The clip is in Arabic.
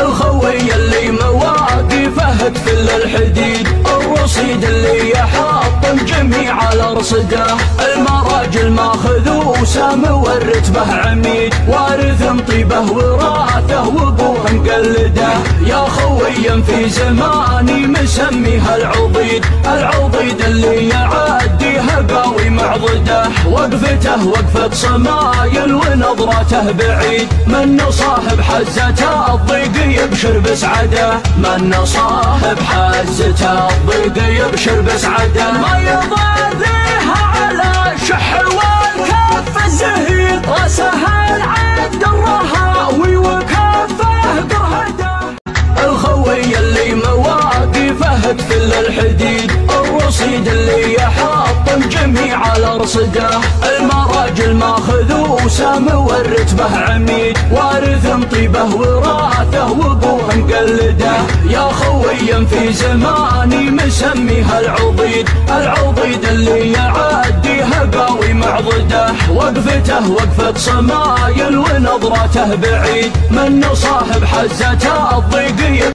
الخوي اللي مواقفه تفل الحديد، الرصيد اللي يحط الجميع على رصده، المراجل ماخذ وسام والرتبه عميد، وارث طيبه وراثه وابوه مقلده. يا خوي في زماني مسميها العضيد، العضيد اللي يعديها قاوي معضده، وقفته وقفه صمايل ونظرته بعيد، من صاحب حزته الضيق يبشر بسعده، من صاحب حزته الضيق يبشر بسعده. ما يضاذيها على شح والكف الزهيد، راسها العد الرهاوي وكفه قرهده. الخوي اللي مواقفه تفل الحديد، الرصيد اللي يحط الجميع على رصده، المراجل ماخذ وسام والرتبه عميد، وارث طيبه وراثه وابوه مقلده. يا خوي في زماني مسميها العضيد، العضيد اللي يعديها قاوي معضده، وقفته وقفه صمايل ونظرته بعيد، من صاحب حزته الضيق